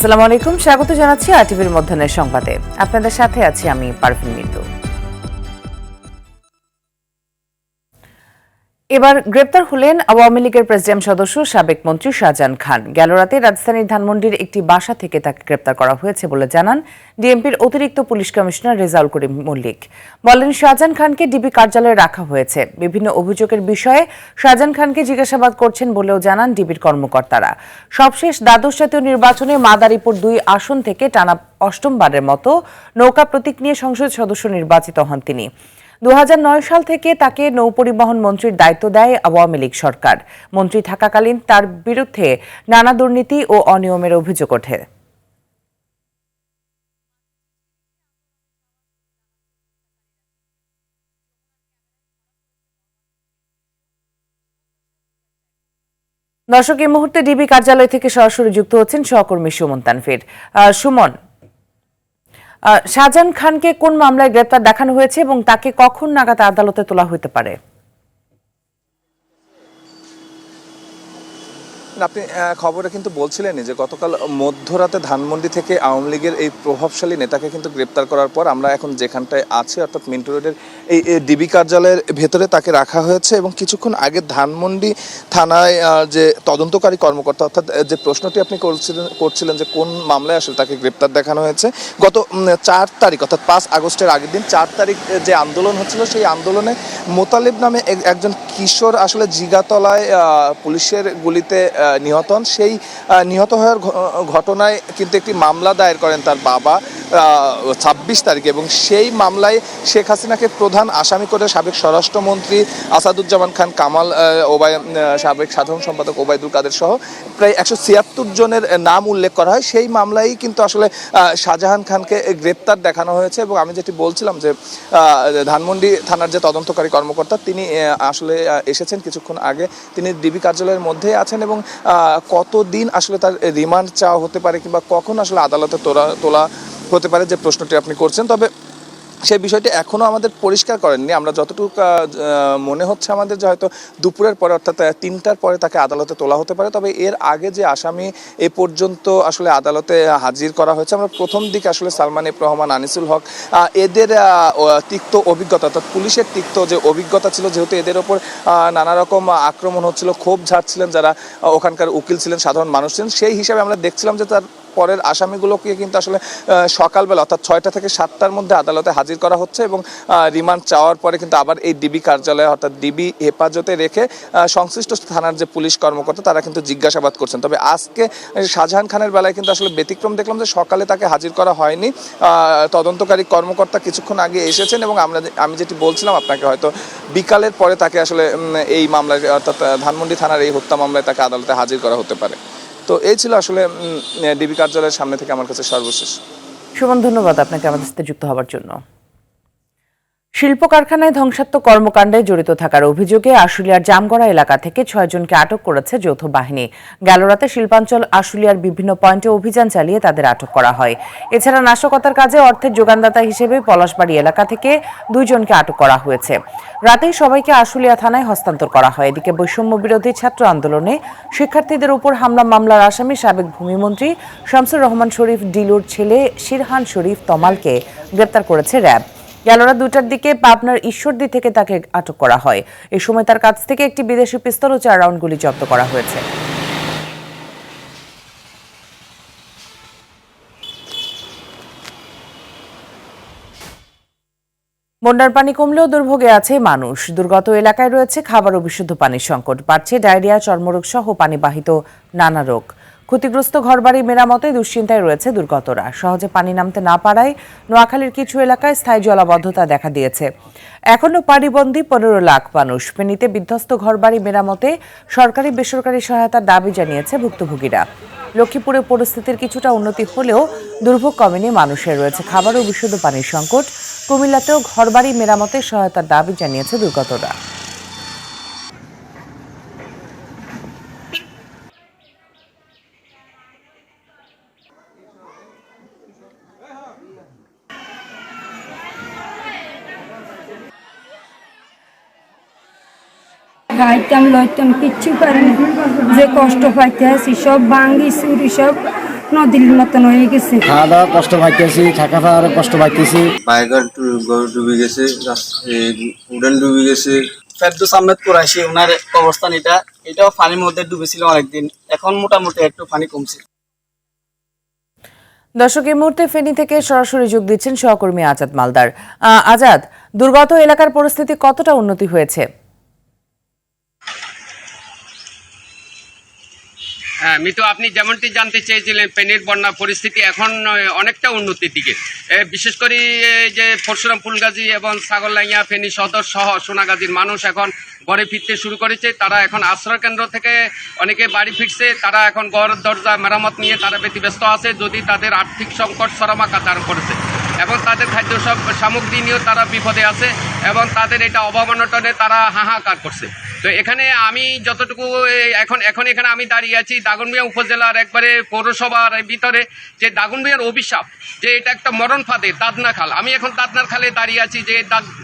আসসালামু আলাইকুম, স্বাগত জানাচ্ছি আরটিভির মধ্যাহ্নের সংবাদে। আপনাদের সাথে আছি আমি পারভিন মিতু। এবার গ্রেপ্তার হলেন আওয়ামী লীগের প্রেসিডিয়াম সদস্য সাবেক মন্ত্রী শাহজাহান খান। গেল রাতে রাজধানীর ধানমন্ডির একটি বাসা থেকে তাকে গ্রেপ্তার করা হয়েছে বলে জানান ডিএমপির অতিরিক্ত পুলিশ কমিশনার রেজাউল করিম মল্লিক। বলেন, শাহজাহান খানকে ডিবি কার্যালয়ে রাখা হয়েছে। বিভিন্ন অভিযোগের বিষয়ে শাহজাহান খানকে জিজ্ঞাসাবাদ করছেন বলেও জানান ডিবির কর্মকর্তারা। সবশেষ দ্বাদশ জাতীয় নির্বাচনে মাদারীপুর ২ আসন থেকে টানা অষ্টমবারের মতো নৌকা প্রতীক নিয়ে সংসদ সদস্য নির্বাচিত হন তিনি। ২০০৯ সাল থেকে তাকে নৌপরিবহন মন্ত্রীর দায়িত্ব দেয় আওয়ামী লীগ সরকার। মন্ত্রী থাকাকালীন তার বিরুদ্ধে নানা দুর্নীতি ও অনিয়মের অভিযোগ ওঠে। দর্শক, এই মুহূর্তে ডিবি কার্যালয় থেকে সরাসরি যুক্ত হচ্ছেন সহকর্মী সুমন তানভীর। সুমন, শাহজাহান খানকে কোন মামলায় গ্রেপ্তার দেখানো হয়েছে এবং তাকে কখন নাগাদ আদালতে তোলা হতে পারে? আপনি খবরে কিন্তু বলছিলেনই যে গতকাল মধ্যরাতে ধানমন্ডি থেকে আওয়ামী লীগের এই প্রভাবশালী নেতাকে কিন্তু গ্রেপ্তার করার পর আমরা এখন যেখানটায় আছি অর্থাৎ মিন্টু রোডের এই ডিবি কার্যালয়ের ভেতরে তাকে রাখা হয়েছে এবং কিছুক্ষণ আগে ধানমন্ডি থানায় যে তদন্তকারী কর্মকর্তা অর্থাৎ যে প্রশ্নটি আপনি করছিলেন যে কোন মামলায় আসলে তাকে গ্রেপ্তার দেখানো হয়েছে, গত ৪ তারিখ অর্থাৎ ৫ আগস্টের আগের দিন ৪ তারিখ যে আন্দোলন হচ্ছিল সেই আন্দোলনে মোতালেব নামে একজন কিশোর আসলে জিগাতলায় পুলিশের গুলিতে নিহত হন। সেই নিহত হওয়ার ঘটনায় কিন্তু একটি মামলা দায়ের করেন তার বাবা ২৬ তারিখে এবং সেই মামলায় শেখ হাসিনাকে প্রধান আসামি করে সাবেক স্বরাষ্ট্রমন্ত্রী আসাদুজ্জামান খান কামাল, সাবেক সাধারণ সম্পাদক ওবায়দুল কাদের সহ প্রায় ১৭৬ জনের নাম উল্লেখ করা হয়। সেই মামলায় কিন্তু আসলে শাহজাহান খানকে গ্রেপ্তার দেখানো হয়েছে এবং আমি যেটি বলছিলাম যে ধানমন্ডি থানার যে তদন্তকারী কর্মকর্তা তিনি আসলে এসেছেন কিছুক্ষণ আগে। তিনি ডিবি কার্যালয়ের মধ্যে আছেন এবং কতদিন আসলে তার রিমান্ড চাওয়া হতে পারে কিংবা কখন আসলে আদালতে তোলা হতে পারে যে প্রশ্নটি আপনি করছেন, তবে সেই বিষয়টি এখনও আমাদের পরিষ্কার করেননি। আমরা যতটুকু মনে হচ্ছে আমাদের যে হয়তো দুপুরের পরে অর্থাৎ ৩টার পরে তাকে আদালতে তোলা হতে পারে। তবে এর আগে যে আসামি এ পর্যন্ত আসলে আদালতে হাজির করা হয়েছে, আমরা প্রথম দিকে আসলে সালমান এফ রহমান, আনিসুল হক এদের তিক্ত অভিজ্ঞতা অর্থাৎ পুলিশের তিক্ত যে অভিজ্ঞতা ছিল, যেহেতু এদের ওপর নানা রকম আক্রমণ হচ্ছিল, ক্ষোভ ঝাড়ছিলেন যারা ওখানকার উকিল ছিলেন, সাধারণ মানুষ ছিলেন, সেই হিসাবে আমরা দেখছিলাম যে তার পরের আসামিগুলোকে কিন্তু আসলে সকালবেলা অর্থাৎ ৬টা থেকে ৭টার মধ্যে আদালতে হাজির করা হচ্ছে এবং রিমান্ড চাওয়ার পরে কিন্তু আবার এই ডিবি কার্যালয়ে অর্থাৎ ডিবি হেফাজতে রেখে সংশ্লিষ্ট থানার যে পুলিশ কর্মকর্তা তারা কিন্তু জিজ্ঞাসাবাদ করছেন। তবে আজকে শাহজাহান খানের বেলায় কিন্তু আসলে ব্যতিক্রম দেখলাম যে সকালে তাকে হাজির করা হয়নি। তদন্তকারী কর্মকর্তা কিছুক্ষণ আগে এসেছেন এবং আমি যেটি বলছিলাম আপনাকে, হয়তো বিকালের পরে তাকে আসলে এই মামলায় অর্থাৎ ধানমন্ডি থানার এই হত্যা মামলায় তাকে আদালতে হাজির করা হতে পারে। তো এই ছিল আসলে ডিবি কার্যালয়ের সামনে থেকে আমার কাছে সর্বশেষ। সুমন, ধন্যবাদ আপনাকে আমাদের সাথে যুক্ত হওয়ার জন্য। শিল্প কারখানায় ধ্বংসাত্মক কর্মকাণ্ডে জড়িত থাকার অভিযোগে আশুলিয়ার জামগড়া এলাকা থেকে ৬ জনকে আটক করেছে যৌথ বাহিনী। গেল রাতে শিল্পাঞ্চল আশুলিয়ার বিভিন্ন পয়েন্টে অভিযান চালিয়ে তাদের আটক করা হয়। এছাড়া নাশকতার কাজে অর্থের যোগানদাতা হিসেবে পলাশবাড়ি এলাকা থেকে ২ জনকে আটক করা হয়েছে। রাতেই সবাইকে আশুলিয়া থানায় হস্তান্তর করা হয়। এদিকে বৈষম্য বিরোধী ছাত্র আন্দোলনে শিক্ষার্থীদের উপর হামলা মামলার আসামি সাবেক ভূমিমন্ত্রী শামসুর রহমান শরীফ ডিলুর ছেলে শিরহান শরীফ তমালকে গ্রেপ্তার করেছে র্যাব। গেল রাত ২টার দিকে পাবনার ঈশ্বরদী থেকে তাকে আটক করা হয়। এ সময় তার কাছ থেকে একটি বিদেশি পিস্তল ও ৪ রাউন্ড গুলি জব্দ করা হয়েছে। বন্যার পানি কমলেও দুর্ভোগে আছে মানুষ। দুর্গত এলাকায় রয়েছে খাবার ও বিশুদ্ধ পানির সংকট। বাড়ছে ডায়রিয়া, চর্মরোগ সহ পানিবাহিত নানা রোগ। ক্ষতিগ্রস্ত ঘরবাড়ি মেরামতে দুশ্চিন্তায় রয়েছে দুর্গতরা। সহজে পানি নামতে না পারায় নোয়াখালীর কিছু এলাকায় স্থায়ী জলাবদ্ধতা দেখা দিয়েছে। এখনও পানিবন্দী ১৫ লাখ মানুষ। ফেনীতে বিধ্বস্ত ঘরবাড়ি মেরামতে সরকারি বেসরকারি সহায়তার দাবি জানিয়েছে ভুক্তভোগীরা। লক্ষ্মীপুরে পরিস্থিতির কিছুটা উন্নতি হলেও দুর্ভোগ কমেনি মানুষের। রয়েছে খাবার ও বিশুদ্ধ পানির সংকট। কুমিল্লাতেও ঘরবাড়ি মেরামতে সহায়তার দাবি জানিয়েছে দুর্গতরা। খাইতাম লইতাম কিচ্ছু পারি না, যে কষ্ট পাইতে আছি সব ভাঙ্গি চুরি সব নদীর মতন হয়ে গেছে। খাওয়া দাওয়া কষ্ট পাইতেছি, থাকা খাওয়ারও কষ্ট পাইতেছি। বাইকার গরু ডুবে গেছে, উড়ান ডুবে গেছে। ফেরদৌস আহমেদ কুরাইশি, ওনার অবস্থান এটাও পানির মধ্যে ডুবেছিল অনেকদিন, এখন মোটামুটি একটু পানি কমছে। দর্শক, এই মুহূর্তে ফেনী থেকে সরাসরি যোগ দিচ্ছেন সহকর্মী আজাদ মালদার। আজাদ, দুর্গত এলাকার পরিস্থিতি কতটা উন্নতি হয়েছে? হ্যাঁ মিতু, আপনি যেমনটি জানতে চেয়েছিলেন, ফেনীর বন্যা পরিস্থিতি এখন অনেকটা উন্নতির দিকে। বিশেষ করে যে পরশুরাম ফুলগাজী এবং ছাগলনাইয়া ফেনী সদর সহ সোনাগাজীর মানুষ এখন ঘরে ফিরতে শুরু করেছে। তারা এখন আশ্রয় কেন্দ্র থেকে অনেকে বাড়ি ফিরছে। তারা এখন ঘর দরজা মেরামত নিয়ে তারা ব্যতিব্যস্ত আছে, যদি তাদের আর্থিক সংকট চরমাকা ধারণ করেছে এবং তাদের খাদ্য সব সামগ্রী নিয়েও তারা বিপদে আছে এবং তাদের এটা অভাব অনটনে তারা হাহাকার করছে। তো এখানে আমি যতটুকু এখন এখানে আমি দাঁড়িয়ে আছি দাগনভূঞা উপজেলার একবারে পৌরসভার ভিতরে, যে দাগনভূঞার অভিশাপ, যে এটা একটা মরণ ফাঁদে দাদনা খাল। আমি এখন দাদনার খালে দাঁড়িয়ে আছি, যে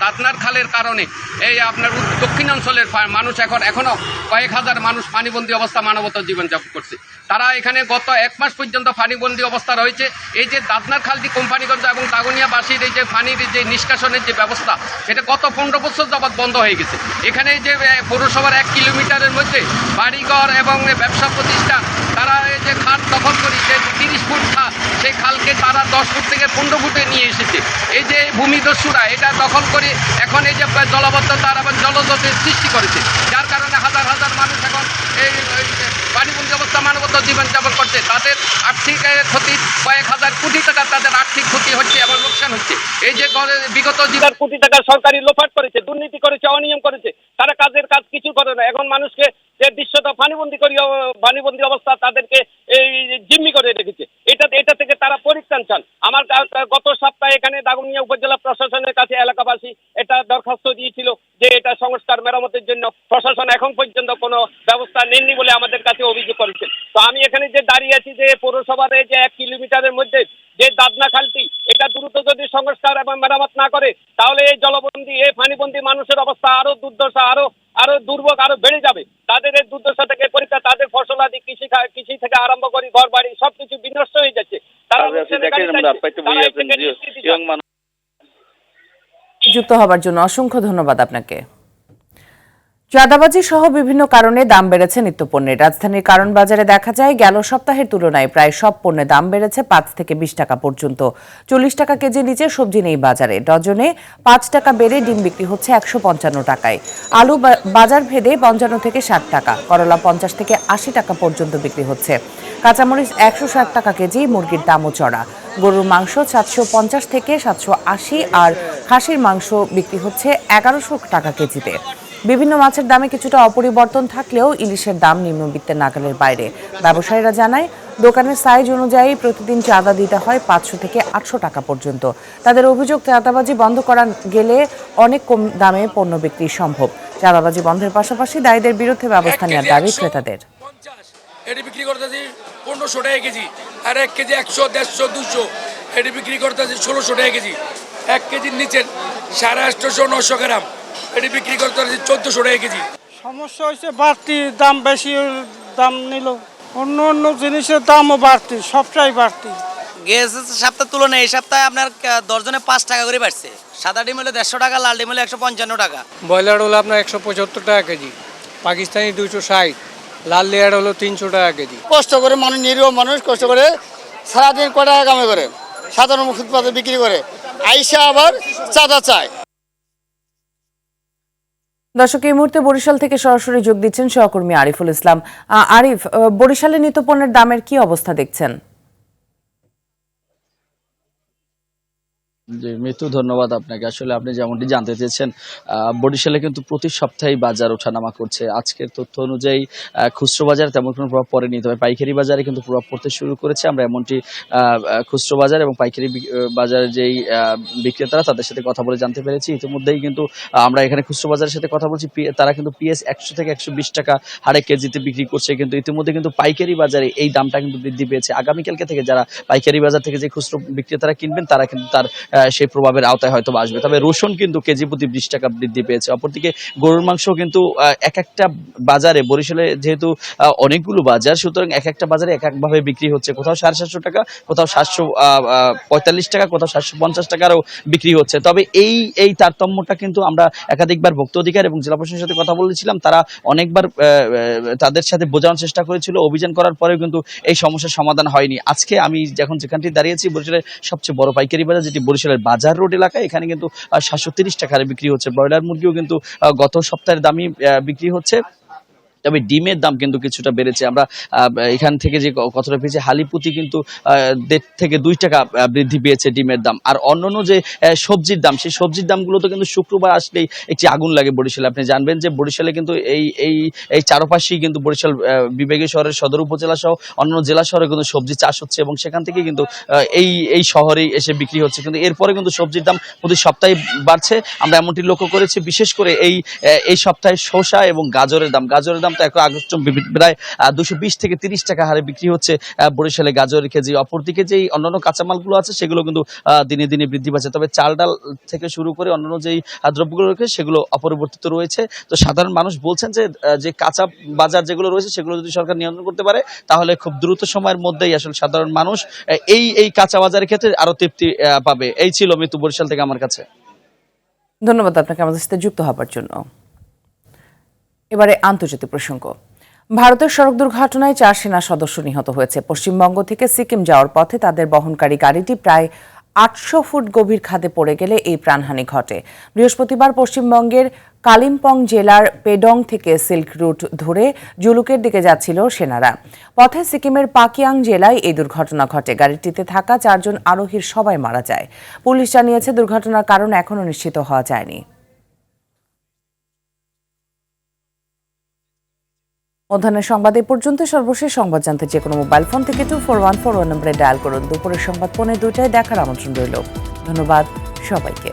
দাদনার খালের কারণে এই আপনার দক্ষিণাঞ্চলের মানুষ এখনো কয়েক হাজার মানুষ পানিবন্দী অবস্থা মানবত জীবনযাপন করছে। তারা এখানে গত 1 মাস পর্যন্ত পানিবন্দী অবস্থা রয়েছে। এই যে দাদনার খালটি কোম্পানিগঞ্জ এবং দাগনিয়াবাসীর এই যে পানির যে নিষ্কাশনের যে ব্যবস্থা, এটা গত 15 বছর যাবৎ বন্ধ হয়ে গেছে। এখানে যে পৌরসভার 1 কিলোমিটারের মধ্যে বাড়িঘর এবং ব্যবসা প্রতিষ্ঠান, তারা এই যে খাল দখল করে যে 30 ফুট খাল, সেই খালকে তারা 10 ফুট থেকে 15 ফুটে নিয়ে এসেছে। এই যে ভূমিদস্যুরা এটা দখল করে এখন এই যে জলাবদ্ধতা এবং জলজটের সৃষ্টি করেছে, যার কারণে হাজার হাজার মানুষ এখন এই পানিবন্দী অবস্থা মানবত জীবনযাপন করছে। তাদের আর্থিক ক্ষতি কয়েক হাজার কোটি টাকা তাদের আর্থিক ক্ষতি হচ্ছে এবং লোকসান হচ্ছে। এই যে বিগত কোটি টাকা সরকারি লোপাট করেছে, দুর্নীতি করেছে, অনিয়ম করেছে, তারা কাজের কাজ কিছু করে না। এখন মানুষকে যে দৃশ্যটা পানিবন্দী অবস্থা তাদেরকে এই জিম্মি করে রেখেছে। এটা থেকে তারা পরিত্রাণ চান। আমার গত সপ্তাহে এখানে দাগনভূঞা উপজেলা প্রশাসনের কাছে এলাকাবাসী এটা দরখাস্ত দিয়েছিল যে এটা সংস্কার মেরামতের জন্য প্রশাসন এখন পর্যন্ত কোনো ব্যবস্থা নেননি বলে আমাদের কাছে অভিযোগ করেছেন। তো আমি এখানে যে দাঁড়িয়ে আছি, যে পৌরসভার যে 1 কিলোমিটারের মধ্যে যে দাদনা খালটি, এটা দ্রুত যদি সংস্কার এবং মেরামত না করে, তাহলে এই জলবন্দী এই পানিবন্দী মানুষের অবস্থা আরো দুর্দশা, আরো দুর্ভোগ আরো বেড়ে যাবে। তাদের এই দুর্দশা থেকে পরীক্ষা, তাদের ফসলাদি কৃষি থেকে আরম্ভ করে ঘর বাড়ি সবকিছু বিনষ্ট হয়ে যাচ্ছে। যুক্ত হবার জন্য অসংখ্য ধন্যবাদ আপনাকে। চাঁদাবাজি সহ বিভিন্ন কারণে দাম বেড়েছে নিত্যপণ্যের। রাজধানীর কারণ বাজারে দেখা যায় গেল সপ্তাহের তুলনায় প্রায় সব পণ্যের দাম বেড়েছে 5 থেকে 20 টাকা পর্যন্ত। 40 টাকা কেজি নিচে সবজি নেই বাজারে। ডজনে 5 টাকা বেড়ে ডিম বিক্রি হচ্ছে 155 টাকায়। আলু বাজার ভেদে 55 থেকে 60 টাকা, করলা 50 থেকে 80 টাকা পর্যন্ত বিক্রি হচ্ছে। কাঁচামরিচ 160 টাকা কেজি, মুরগির দামও চড়া। গরুর মাংস 750 থেকে 780 আর খাসির মাংস বিক্রি হচ্ছে 1100 টাকা কেজিতে। বিভিন্ন মাছের দামে কিছুটা অপরিবর্তন থাকলেও ইলিশের দাম নিম্নবিত্তের নাগালের বাইরে। ব্যবসায়ীরা জানায় দোকানের সাইজ অনুযায়ী প্রতিদিন চাঁদা দিতে হয় 500 থেকে 800 টাকা পর্যন্ত। তাদের অভিযোগ, চাঁদাবাজি বন্ধ করা গেলে অনেক কম দামে পণ্য বিক্রি সম্ভব। চাঁদাবাজি বন্ধের পাশাপাশি দায়ীদের বিরুদ্ধে ব্যবস্থা নেওয়ার দাবি ক্রেতাদের। এটি বিক্রি করতেছি 1500 টাকা কেজি, আর 1 কেজি 100, 150, 200 এটি বিক্রি করতেছি 1600 টাকা কেজি। 1 কেজির নিচে 850, 900 গ্রাম এটি বিক্রি করতে পারছি 1400 টাকা কেজি। সমস্যা হয়েছে বাড়তি দাম, বেশি দাম নিল, অন্য জিনিসের দামও বাড়তি, সবটাই বাড়তি। গেছে সপ্তাহের তুলনায় এই সপ্তাহে আপনার দর্জনে 5 টাকা করে বাড়ছে। সাদা ডিম হলে 150 টাকা, লাল ডিম হলে 155 টাকা। ব্রয়লার হলো আপনার 175 টাকা কেজি, পাকিস্তানি 260, লাল লেয়ার হলো 300 টাকা কেজি। কষ্ট করে মানুষ, নিরীহ মানুষ কষ্ট করে সারাদিন কয় টাকা কামাই করে, সাধারণ ফুটপাতে বিক্রি করে, আইসা আবার চাঁদা চায়। দর্শক, এই মুহূর্তে বরিশাল থেকে সরাসরি যোগ দিচ্ছেন সহকর্মী আরিফুল ইসলাম। আরিফ, বরিশালে নিত্যপণ্যের দামের কি অবস্থা দেখছেন? জি মৃত্যু, ধন্যবাদ আপনাকে। আসলে আপনি যেমনটি জানতে চেয়েছেন, বরিশালে কিন্তু প্রতি সপ্তাহেই বাজার ওঠানামা করছে। আজকের তথ্য অনুযায়ী খুচরো বাজারে তেমন কোনো প্রভাব পড়েনি, তবে পাইকারি বাজারে কিন্তু প্রভাব পড়তে শুরু করেছে। আমরা এমনটি খুচরো বাজার এবং পাইকারি বাজারের যেই বিক্রেতারা তাদের সাথে কথা বলে জানতে পেরেছি। ইতিমধ্যেই কিন্তু আমরা এখানে খুচরো বাজারের সাথে কথা বলছি, তারা কিন্তু পিএস 100 থেকে 120 টাকা হারে কেজিতে বিক্রি করছে। কিন্তু ইতিমধ্যে কিন্তু পাইকারি বাজারে এই দামটা কিন্তু বৃদ্ধি পেয়েছে। আগামীকালকে থেকে যারা পাইকারি বাজার থেকে যে খুচরো বিক্রেতারা কিনবেন, তারা কিন্তু তার সেই প্রভাবের আওতায় হয়তো আসবে। তবে রসুন কিন্তু কেজি প্রতি 20 টাকা বৃদ্ধি পেয়েছে। অপরদিকে গরুর মাংস কিন্তু এক একটা বাজারে, বরিশালে যেহেতু অনেকগুলো বাজার, সুতরাং এক একটা বাজারে এক একভাবে বিক্রি হচ্ছে। কোথাও 750 টাকা, কোথাও 745 টাকা, কোথাও 750 টাকারও বিক্রি হচ্ছে। তবে এই তারতম্যটা কিন্তু আমরা একাধিকবার ভোক্তা অধিকার এবং জেলা প্রশাসনের সাথে কথা বলেছিলাম, তারা অনেকবার তাদের সাথে বোঝানোর চেষ্টা করেছিল, অভিযান করার পরেও কিন্তু এই সমস্যার সমাধান হয়নি। আজকে আমি যখন যেখানটি দাঁড়িয়েছি, বরিশালের সবচেয়ে বড় পাইকারি বাজার, যেটি বরিশালের বাজার রোড এলাকায়, এখানে কিন্তু 730 টাকায় বিক্রি হচ্ছে। ব্রয়লার মুরগিও কিন্তু গত সপ্তাহের দামই বিক্রি হচ্ছে। তবে ডিমের দাম কিন্তু কিছুটা বেড়েছে। আমরা এখান থেকে যে কতটা পেয়েছি, হালিপুতি কিন্তু 1.5 থেকে 2 টাকা বৃদ্ধি পেয়েছে ডিমের দাম। আর অন্যান্য যে সবজির দাম, সেই সবজির দামগুলো তো কিন্তু শুক্রবার আসলেই একটি আগুন লাগে বরিশালে। আপনি জানবেন যে বরিশালে কিন্তু এই চারপাশেই কিন্তু বরিশাল বিভাগীয় শহরের সদর উপজেলা সহ অন্যান্য জেলা শহরে কিন্তু সবজি চাষ হচ্ছে এবং সেখান থেকে কিন্তু এই শহরেই এসে বিক্রি হচ্ছে। কিন্তু এরপরে কিন্তু সবজির দাম প্রতি সপ্তাহে বাড়ছে, আমরা এমনটি লক্ষ্য করেছি। বিশেষ করে এই সপ্তাহে শসা এবং গাজরের দাম তো এখন আগস্ট প্রায় 220 থেকে 30 টাকা হারে বিক্রি হচ্ছে বরিশালে গাজরের কেজি। অপরদিকে যেই অন্যান্য কাঁচামালগুলো আছে সেগুলো কিন্তু দিনে দিনে বৃদ্ধি পাচ্ছে। তবে চাল ডাল থেকে শুরু করে অন্যান্য যেই দ্রব্যগুলো রয়েছে সেগুলো অপরিবর্তিত রয়েছে। তো সাধারণ মানুষ বলছেন যে কাঁচা বাজার যেগুলো রয়েছে সেগুলো যদি সরকার নিয়ন্ত্রণ করতে পারে, তাহলে খুব দ্রুত সময়ের মধ্যেই আসলে সাধারণ মানুষ এই কাঁচা বাজারের ক্ষেত্রে আরো তৃপ্তি পাবে। এই ছিল মিতু বরিশাল থেকে আমার কাছে। ধন্যবাদ আপনাকে আমাদের সাথে যুক্ত হবার জন্য। এবারে আন্তর্জাতিক প্রসঙ্গ। ভারতের সড়ক দুর্ঘটনায় 4 সেনা সদস্য নিহত হয়েছে। পশ্চিমবঙ্গ থেকে সিকিম যাওয়ার পথে তাদের বহনকারী গাড়িটি প্রায় 800 ফুট গভীর খাদে পড়ে গেলে এই প্রাণহানি ঘটে। বৃহস্পতিবার পশ্চিমবঙ্গের কালিম্পং জেলার পেডং থেকে সিল্ক রুট ধরে জুলুকের দিকে যাচ্ছিল সেনারা। পথে সিকিমের পাকিয়াং জেলায় এই দুর্ঘটনা ঘটে। গাড়িটিতে থাকা 4 জন আরোহীর সবাই মারা যায়। পুলিশ জানিয়েছে দুর্ঘটনার কারণ এখনও নিশ্চিত হওয়া যায়নি। মধ্যাহ্নের সংবাদ এ পর্যন্ত। সর্বশেষ সংবাদ জানতে যে কোনো মোবাইল ফোন থেকে 2414 নম্বরে ডায়াল করুন। দুপুরের সংবাদ 1:45টায় দেখার আমন্ত্রণ রইল। ধন্যবাদ সবাইকে।